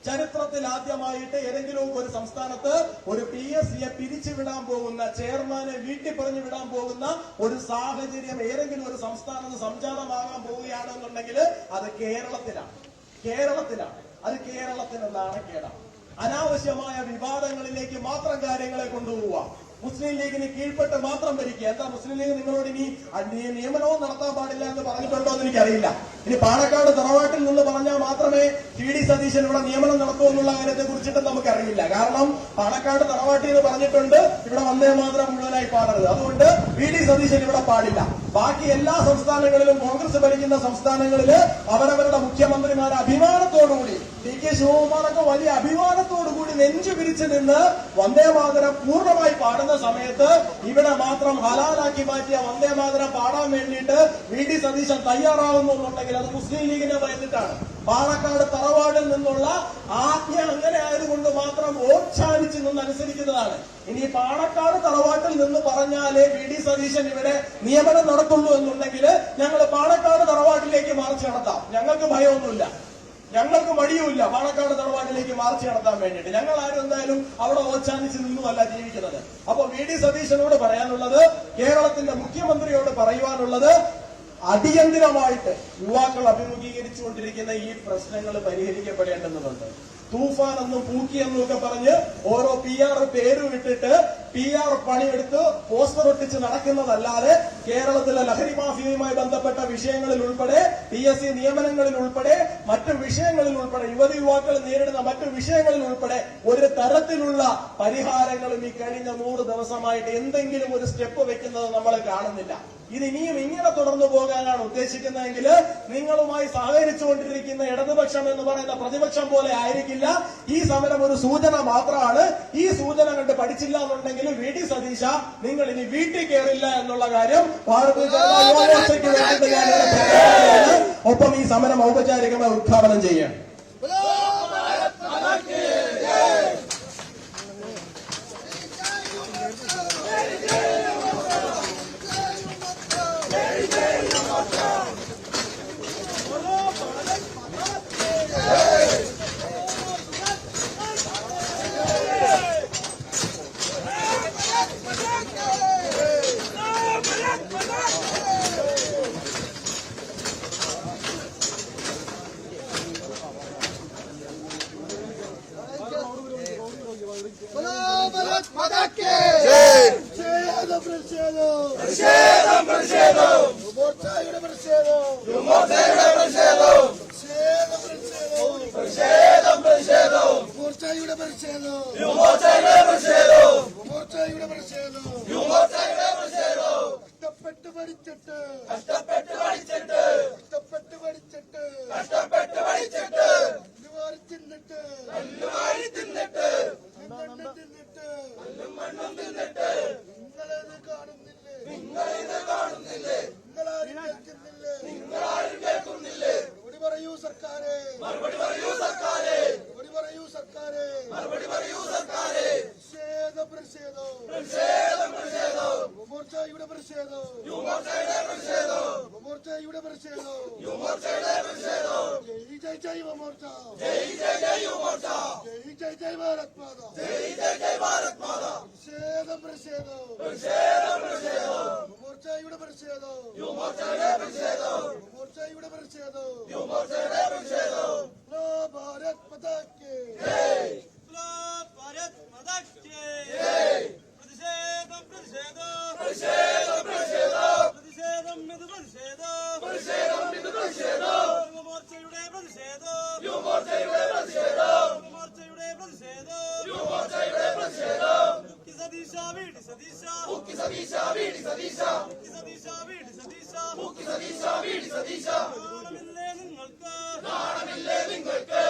ചരിത്രത്തിൽ ആദ്യമായിട്ട് ഏതെങ്കിലും ഒരു സംസ്ഥാനത്ത് ഒരു PSCയെ പിരിച്ചുവിടാൻ പോകുന്ന, ചെയർമാനെ വീട്ടിൽ പറഞ്ഞു വിടാൻ പോകുന്ന ഒരു സാഹചര്യം ഏതെങ്കിലും ഒരു സംസ്ഥാനത്ത് സംജാതമാകാൻ പോവുകയാണെന്നുണ്ടെങ്കിൽ അത് കേരളത്തിലാണ്. അത് കേരളത്തിന് നാണക്കേടാണ്. അനാവശ്യമായ വിവാദങ്ങളിലേക്ക് മാത്രം കാര്യങ്ങളെ കൊണ്ടുപോവുക. മുസ്ലിം ലീഗിന് കീഴ്പ്പെട്ട് മാത്രം ഭരിക്കുക. എന്താ മുസ്ലിം ലീഗ് നിങ്ങളോട് ഇനി നിയമനവും നടത്താൻ പാടില്ല എന്ന് പറഞ്ഞിട്ടുണ്ടോ എന്ന് എനിക്കറിയില്ല. ഇനി പാണക്കാട് തറവാട്ടിൽ നിന്ന് പറഞ്ഞാൽ മാത്രമേ TD സതീശൻ ഇവിടെ നിയമനം നടത്തൂ എന്നുള്ള കാര്യത്തെ കുറിച്ചിട്ട് നമുക്കറിയില്ല. കാരണം പാണക്കാട് തറവാട്ടിൽ നിന്ന് പറഞ്ഞിട്ടുണ്ട് ഇവിടെ വന്നേ മാത്രം മുഴുവനായി പാടരുത്. അതുകൊണ്ട് TD സതീശൻ ഇവിടെ പാടില്ല. ബാക്കി എല്ലാ സംസ്ഥാനങ്ങളിലും, കോൺഗ്രസ് ഭരിക്കുന്ന സംസ്ഥാനങ്ങളില് അവരവരുടെ മുഖ്യമന്ത്രിമാരെ അഭിമാനത്തോടുകൂടി, DK ശിവകുമാറൊക്കെ വലിയ അഭിമാനത്തോടുകൂടി നെഞ്ചു പിരിച്ചു നിന്ന് വന്ദേമാതരം പൂർണ്ണമായി പാടുന്ന സമയത്ത് ഇവിടെ മാത്രം ഹലാലാക്കി മാറ്റിയ വന്ദേമാതരം പാടാൻ വേണ്ടിയിട്ട് VD സതീശൻ തയ്യാറാവുന്നുണ്ടെങ്കിൽ അത് മുസ്ലിം ലീഗിനെ ഭയന്നിട്ടാണ്. പാണക്കാട് തറവാടിൽ നിന്നുള്ള ആജ്ഞ അങ്ങനെ ആയതുകൊണ്ട് മാത്രം ഓച്ഛാനിച്ച് നിന്ന് അനുസരിക്കുന്നതാണ്. ഇനി പാണക്കാട് തറവാട്ടിൽ നിന്ന് പറഞ്ഞാലേ VD സതീശൻ ഇവിടെ നിയമനം നടത്തുള്ളൂ എന്നുണ്ടെങ്കിൽ ഞങ്ങൾ പാണക്കാട് തറവാട്ടിലേക്ക് മാർച്ച് നടത്താം. ഞങ്ങൾക്ക് ഭയമൊന്നുമില്ല, ഞങ്ങൾക്ക് മടിയുമില്ല പാണക്കാട് തറവാട്ടിലേക്ക് മാർച്ച് നടത്താൻ വേണ്ടിയിട്ട്. ഞങ്ങൾ ആരും എന്തായാലും അവിടെ ഓച്ചാനിച്ച് നിന്നുമല്ല ജീവിക്കുന്നത്. അപ്പൊ VD സതീശനോട് പറയാനുള്ളത്, കേരളത്തിന്റെ മുഖ്യമന്ത്രിയോട് പറയുവാനുള്ളത്, അടിയന്തിരമായിട്ട് യുവാക്കൾ അഭിമുഖീകരിച്ചുകൊണ്ടിരിക്കുന്ന ഈ പ്രശ്നങ്ങൾ പരിഹരിക്കപ്പെടേണ്ടതുണ്ട്. തൂഫാൻ എന്നും പൂക്കി എന്നും ഒക്കെ പറഞ്ഞ് ഓരോ PR പേരും ഇട്ടിട്ട് PR പണിയെടുത്ത് പോസ്റ്റർ ഒട്ടിച്ച് നടക്കുന്നതല്ലാതെ കേരളത്തിലെ ലഹരി മാഫിയയുമായി ബന്ധപ്പെട്ട വിഷയങ്ങളിൽ ഉൾപ്പെടെ, PSC നിയമനങ്ങളിൽ ഉൾപ്പെടെ, മറ്റു വിഷയങ്ങളിൽ ഉൾപ്പെടെ, യുവാക്കൾ നേരിടുന്ന മറ്റു വിഷയങ്ങളിൽ ഉൾപ്പെടെ ഒരു തരത്തിലുള്ള പരിഹാരങ്ങളും ഈ കഴിഞ്ഞ 100 ദിവസമായിട്ട് എന്തെങ്കിലും ഒരു സ്റ്റെപ്പ് വെക്കുന്നത് നമ്മൾ കാണുന്നില്ല. ഇതിനിയും ഇങ്ങനെ തുടർന്നു പോകാനാണ് ഉദ്ദേശിക്കുന്നതെങ്കിൽ നിങ്ങളുമായി സഹകരിച്ചുകൊണ്ടിരിക്കുന്ന ഇടതുപക്ഷം എന്ന് പറയുന്ന പ്രതിപക്ഷം പോലെ ആയിരിക്കില്ല. ഈ സമരം ഒരു സൂചന മാത്രമാണ്. ഈ സൂചന കണ്ട് പഠിച്ചില്ല എന്നുണ്ടെങ്കിൽ VD സതീശ നിങ്ങൾ ഇനി വീട്ടിൽ കയറില്ല എന്നുള്ള കാര്യം ഭാരതീയ ജനതാ യുവമോർച്ചയ്ക്ക് വേണ്ടിയിട്ട് ഞാൻ ഒപ്പം ഈ സമരം ഔപചാരികമായി ഉദ്ഘാടനം ചെയ്യാണ്. നാണമില്ലേ നിങ്ങൾക്ക്